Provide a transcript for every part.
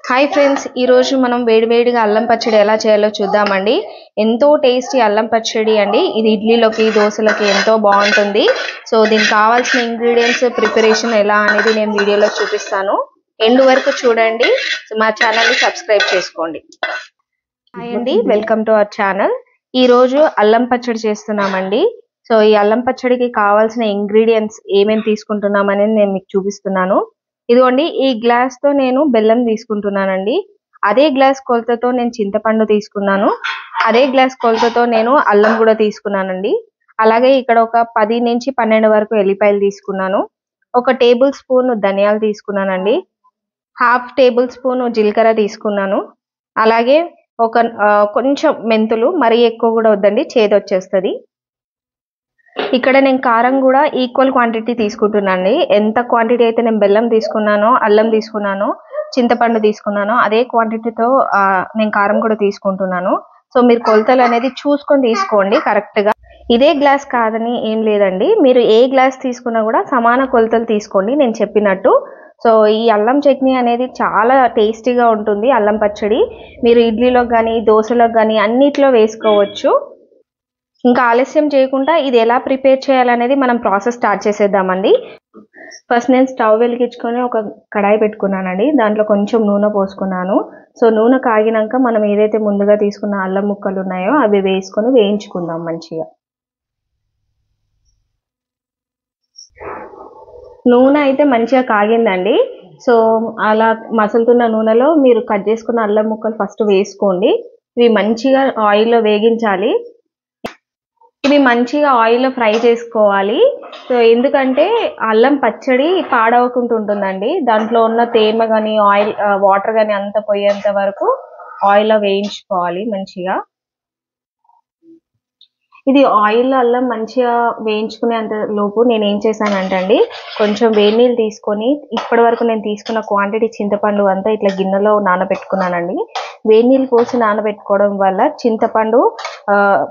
Hi friends, ఈరోజు మనం వేడివేడిగా అల్లం పచ్చడి ఎలా చేయాలో చూద్దామండి. ఎంతో టేస్టీ అల్లం పచ్చడి అండి. ఇది ఇడ్లీలోకి, దోశలోకి ఎంతో బాగుంటుంది. సో దీనికి కావాల్సిన ఇంగ్రీడియంట్స్, ప్రిపరేషన్ ఎలా అనేది నేను వీడియోలో చూపిస్తాను. ఎండ్ వరకు చూడండి. మా ఛానల్ని సబ్స్క్రైబ్ చేసుకోండి. హాయ్ అండి, వెల్కమ్ టు అవర్ ఛానల్. ఈరోజు అల్లం పచ్చడి చేస్తున్నామండి. సో ఈ అల్లం పచ్చడికి కావాల్సిన ఇంగ్రీడియంట్స్ ఏమేమి తీసుకుంటున్నాం అనేది నేను మీకు చూపిస్తున్నాను. ఇదిగోండి, ఈ గ్లాస్ తో నేను బెల్లం తీసుకుంటున్నానండి. అదే గ్లాస్ కొలతతో నేను చింతపండు తీసుకున్నాను. అదే గ్లాస్ కొలతతో నేను అల్లం కూడా తీసుకున్నానండి. అలాగే ఇక్కడ ఒక 10 నుంచి 12 వరకు ఎల్లిపాయలు తీసుకున్నాను. ఒక టేబుల్ స్పూన్ ధనియాలు తీసుకున్నానండి. హాఫ్ టేబుల్ స్పూన్ జీలకర్ర తీసుకున్నాను. అలాగే ఒక కొంచెం మెంతులు, మరీ ఎక్కువ కూడా వద్దండి, చేదొచ్చేస్తుంది. ఇక్కడ నేను కారం కూడా ఈక్వల్ క్వాంటిటీ తీసుకుంటున్నాను. ఎంత క్వాంటిటీ అయితే నేను బెల్లం తీసుకున్నానో, అల్లం తీసుకున్నానో, చింతపండు తీసుకున్నానో అదే క్వాంటిటీతో నేను కారం కూడా తీసుకుంటున్నాను. సో మీరు కొలతలు అనేది చూసుకొని తీసుకోండి కరెక్ట్గా. ఇదే గ్లాస్ కాదని ఏం లేదండి, మీరు ఏ గ్లాస్ తీసుకున్నా కూడా సమాన కొలతలు తీసుకోండి నేను చెప్పినట్టు. సో ఈ అల్లం చట్నీ అనేది చాలా టేస్టీగా ఉంటుంది. అల్లం పచ్చడి మీరు ఇడ్లీలోకి కానీ, దోశలోకి కానీ అన్నిట్లో వేసుకోవచ్చు. ఇంకా ఆలస్యం చేయకుండా ఇది ఎలా ప్రిపేర్ చేయాలనేది మనం ప్రాసెస్ స్టార్ట్ చేసేద్దామండి. ఫస్ట్ నేను స్టవ్ వెలిగించుకొని ఒక కడాయి పెట్టుకున్నానండి. దాంట్లో కొంచెం నూనె పోసుకున్నాను. సో నూనె కాగినాక మనం ఏదైతే ముందుగా తీసుకున్న అల్లం ముక్కలు ఉన్నాయో అవి వేసుకొని వేయించుకుందాం మంచిగా. నూనె అయితే మంచిగా కాగిందండి. సో అలా మసులుతున్న నూనెలో మీరు కట్ చేసుకున్న అల్లం ముక్కలు ఫస్ట్ వేసుకోండి. ఇవి మంచిగా ఆయిల్లో వేగించాలి. ఇవి మంచిగా ఆయిల్లో ఫ్రై చేసుకోవాలి. సో ఎందుకంటే అల్లం పచ్చడి పాడవకుండా ఉంటుందండి. దాంట్లో ఉన్న తేమ కానీ, ఆయిల్ వాటర్ కానీ అంత పోయేంత వరకు ఆయిల్లో వేయించుకోవాలి మంచిగా. ఇది ఆయిల్ అల్లం మంచిగా వేయించుకునేంత లోపు నేను ఏం చేశానంటే అండి, కొంచెం వేడి నీళ్ళు తీసుకొని ఇప్పటి వరకు నేను తీసుకున్న క్వాంటిటీ చింతపండు అంతా ఇట్లా గిన్నెలో నానబెట్టుకున్నానండి. వేడి నీళ్ళు పోసి నానబెట్టుకోవడం వల్ల చింతపండు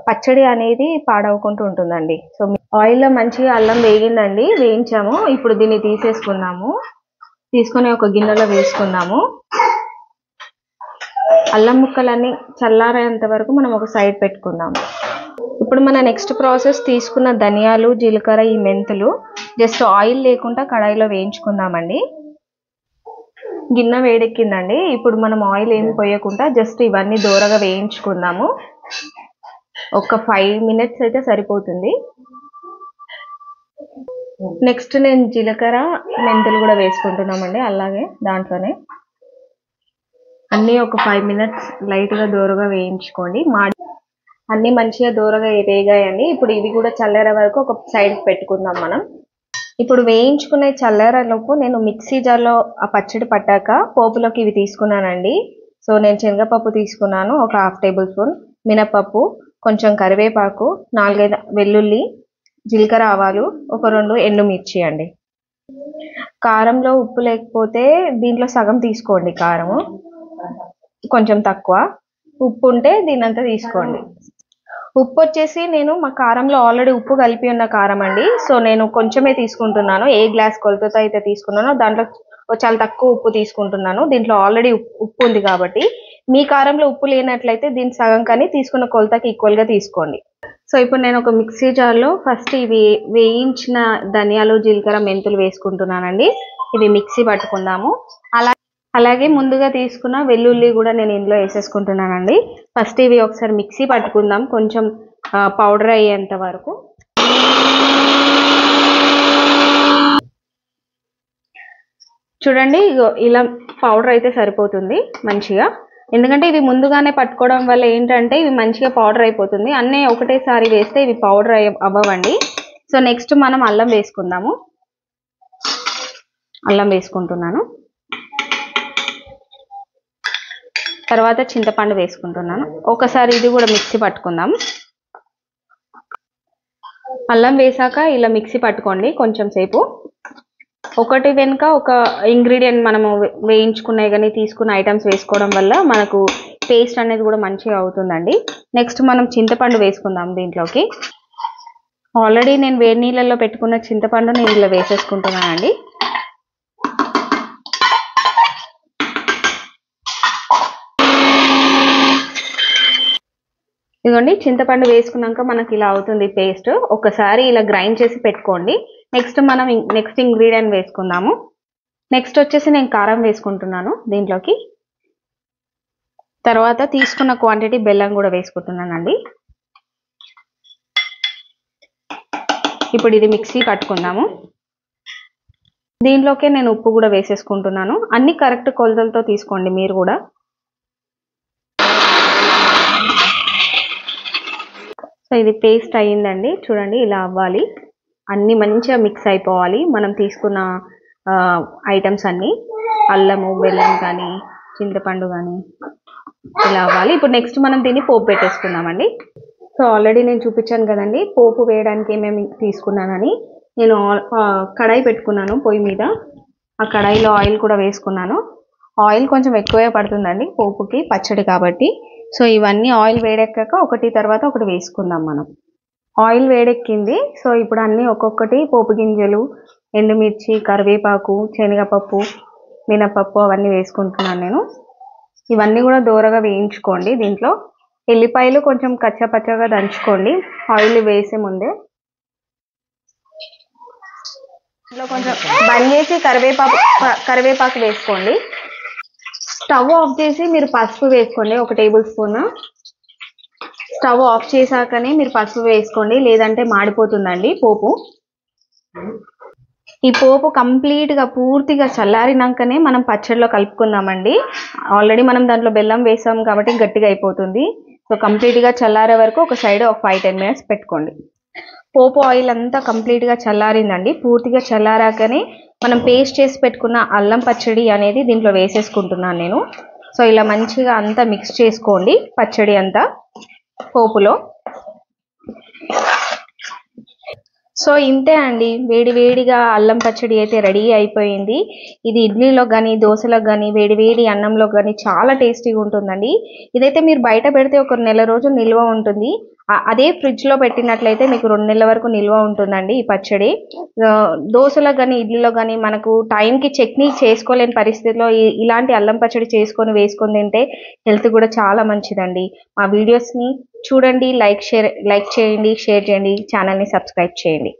పచ్చడి అనేది పాడవకుండా ఉంటుందండి. సో ఆయిల్లో మంచిగా అల్లం వేగిందండి, వేయించాము. ఇప్పుడు దీన్ని తీసేసుకున్నాము. తీసుకొని ఒక గిన్నెలో వేసుకున్నాము. అల్లం ముక్కలన్నీ చల్లారేంత వరకు మనం ఒక సైడ్ పెట్టుకుందాము. ఇప్పుడు మన నెక్స్ట్ ప్రాసెస్ తీసుకున్న ధనియాలు, జీలకర్ర, ఈ మెంతులు జస్ట్ ఆయిల్ లేకుండా కడాయిలో వేయించుకుందామండి. గిన్నె వేడెక్కిందండి. ఇప్పుడు మనం ఆయిల్ ఏమి పోయకుండా జస్ట్ ఇవన్నీ దూరగా వేయించుకుందాము. ఒక 5 minutes అయితే సరిపోతుంది. నెక్స్ట్ నేను జీలకర్ర, మెంతులు కూడా వేసుకుంటున్నామండి. అలాగే దాంట్లోనే అన్నీ ఒక 5 minutes లైట్గా దూరగా వేయించుకోండి. అన్నీ మంచిగా దూరగా వేగాయండి. ఇప్పుడు ఇవి కూడా చల్లారే వరకు ఒక సైడ్ పెట్టుకుందాం మనం. ఇప్పుడు వేయించుకునే చల్లారేలోపు నేను మిక్సీ జార్లో ఆ పచ్చడి పట్టాక పోపులోకి ఇవి తీసుకున్నానండి. సో నేను శనగపప్పు తీసుకున్నాను, ఒక హాఫ్ టేబుల్ స్పూన్ మినపప్పు, కొంచెం కరివేపాకు, 4-5 వెల్లుల్లి, జీలకర్ర, ఆవాలు, ఒక 2 ఎండుమిర్చి అండి. కారంలో ఉప్పు లేకపోతే దీంట్లో సగం తీసుకోండి. కారము కొంచెం తక్కువ, ఉప్పు ఉంటే దీనంతా తీసుకోండి. ఉప్పు వచ్చేసి నేను మా కారంలో ఆల్రెడీ ఉప్పు కలిపి ఉన్న కారం అండి. సో నేను కొంచెమే తీసుకుంటున్నాను. ఏ గ్లాస్ కొలతతో అయితే తీసుకున్నానో దాంట్లో చాలా తక్కువ ఉప్పు తీసుకుంటున్నాను. దీంట్లో ఆల్రెడీ ఉప్పు ఉంది కాబట్టి. మీ కారంలో ఉప్పు లేనట్లయితే దీని సగం కానీ తీసుకున్న కొలతకి ఈక్వల్గా తీసుకోండి. సో ఇప్పుడు నేను ఒక మిక్సీ జార్లో ఫస్ట్ ఇవి వేయించిన ధనియాలు, జీలకర్ర, మెంతులు వేసుకుంటున్నానండి. ఇవి మిక్సీ పట్టుకుందాము. అలాగే ముందుగా తీసుకున్న వెల్లుల్లి కూడా నేను ఇందులో వేసేసుకుంటున్నానండి. ఫస్ట్ ఇవి ఒకసారి మిక్సీ పట్టుకుందాం కొంచెం పౌడర్ అయ్యేంత వరకు. చూడండి, ఇలా పౌడర్ అయితే సరిపోతుంది మంచిగా. ఎందుకంటే ఇవి ముందుగానే పట్టుకోవడం వల్ల ఏంటంటే ఇవి మంచిగా పౌడర్ అయిపోతుంది. అన్నీ ఒకటేసారి వేస్తే ఇవి పౌడర్ అవ్వండి. సో నెక్స్ట్ మనం అల్లం వేసుకుందాము. అల్లం వేసుకుంటున్నాను. తర్వాత చింతపండు వేసుకుంటున్నాను. ఒకసారి ఇది కూడా మిక్సీ పట్టుకుందాం. అల్లం వేసాక ఇలా మిక్సీ పట్టుకోండి కొంచెం సేపు. ఒకటి వెనుక ఒక ఇంగ్రీడియంట్ మనము వేయించుకునే కానీ తీసుకున్న ఐటమ్స్ వేసుకోవడం వల్ల మనకు టేస్ట్ అనేది కూడా మంచిగా అవుతుందండి. నెక్స్ట్ మనం చింతపండు వేసుకుందాం దీంట్లోకి. ఆల్రెడీ నేను వేడి నీళ్ళల్లో పెట్టుకున్న చింతపండు నేను ఇలా వేసేసుకుంటున్నానండి. ఇదిగోండి చింతపండు వేసుకున్నాక మనకి ఇలా అవుతుంది పేస్ట్. ఒకసారి ఇలా గ్రైండ్ చేసి పెట్టుకోండి. నెక్స్ట్ మనం నెక్స్ట్ ఇంగ్రీడియంట్ వేసుకుందాము. నెక్స్ట్ వచ్చేసి నేను కారం వేసుకుంటున్నాను దీంట్లోకి. తర్వాత తీసుకున్న క్వాంటిటీ బెల్లం కూడా వేసుకుంటున్నానండి. ఇప్పుడు ఇది మిక్సీ కట్టుకుందాము. దీంట్లోకే నేను ఉప్పు కూడా వేసేసుకుంటున్నాను. అన్ని కరెక్ట్ కొలతలతో తీసుకోండి మీరు కూడా. సో ఇది పేస్ట్ అయ్యిందండి, చూడండి ఇలా అవ్వాలి. అన్నీ మంచిగా మిక్స్ అయిపోవాలి మనం తీసుకున్న ఐటమ్స్ అన్నీ, అల్లము బెల్లం కానీ చింతపండు కానీ ఇలా అవ్వాలి. ఇప్పుడు నెక్స్ట్ మనం దీన్ని పోపు పెట్టేసుకుందామండి. సో ఆల్రెడీ నేను చూపించాను కదండి పోపు వేయడానికి ఏమేమి తీసుకున్నానని. నేను కడాయి పెట్టుకున్నాను పొయ్యి మీద. ఆ కడాయిలో ఆయిల్ కూడా వేసుకున్నాను. ఆయిల్ కొంచెం ఎక్కువే పడుతుందండి పోపుకి, పచ్చడి కాబట్టి. సో ఇవన్నీ ఆయిల్ వేడెక్కాక ఒకటి తర్వాత ఒకటి వేసుకుందాం మనం. ఆయిల్ వేడెక్కింది. సో ఇప్పుడు అన్నీ ఒక్కొక్కటి పోపు గింజలు, ఎండుమిర్చి, కరివేపాకు, శనగపప్పు, మినపప్పు అవన్నీ వేసుకుంటున్నాను నేను. ఇవన్నీ కూడా దోరగా వేయించుకోండి. దీంట్లో ఎల్లిపాయలు కొంచెం కచ్చపచ్చగా దంచుకోండి ఆయిల్ వేసే ముందే. ఇందులో కొంచెం బంద్ చేసి కరివేపాకు వేసుకోండి. స్టవ్ ఆఫ్ చేసి మీరు పసుపు వేసుకోండి 1 టేబుల్ స్పూన్. స్టవ్ ఆఫ్ చేశాకనే మీరు పసుపు వేసుకోండి, లేదంటే మాడిపోతుందండి పోపు. ఈ పోపు కంప్లీట్గా పూర్తిగా చల్లారినాకనే మనం పచ్చడిలో కలుపుకుందామండి. ఆల్రెడీ మనం దాంట్లో బెల్లం వేసాం కాబట్టి గట్టిగా అయిపోతుంది. సో కంప్లీట్గా చల్లారే వరకు ఒక సైడ్ ఒక 5-10 మినిట్స్ పెట్టుకోండి. పోపు ఆయిల్ అంతా కంప్లీట్గా చల్లారిందండి. పూర్తిగా చల్లారాకనే మనం పేస్ట్ చేసి పెట్టుకున్న అల్లం పచ్చడి అనేది దీంట్లో వేసేసుకుంటున్నాను నేను. సో ఇలా మంచిగా అంతా మిక్స్ చేసుకోండి పచ్చడి అంతా పోపులో. సో ఇంతే అండి, వేడి వేడిగా అల్లం పచ్చడి అయితే రెడీ అయిపోయింది. ఇది ఇడ్లీలో కానీ దోశలో కానీ వేడి వేడి అన్నంలో కానీ చాలా టేస్టీగా ఉంటుందండి. ఇదైతే మీరు బయట పెడితే ఒక 1 నెల రోజులు నిల్వ ఉంటుంది. అదే ఫ్రిడ్జ్లో పెట్టినట్లయితే మీకు 2 నెలల వరకు నిల్వ ఉంటుందండి ఈ పచ్చడి. దోశలో కానీ ఇడ్లీలో కానీ మనకు టైంకి చట్నీ చేసుకోలేని పరిస్థితిలో ఇలాంటి అల్లం పచ్చడి చేసుకొని వేసుకొని తింటే హెల్త్ కూడా చాలా మంచిదండి. మా వీడియోస్ని చూడండి, లైక్ చేయండి, షేర్ చేయండి, ఛానల్ని సబ్స్క్రైబ్ చేయండి.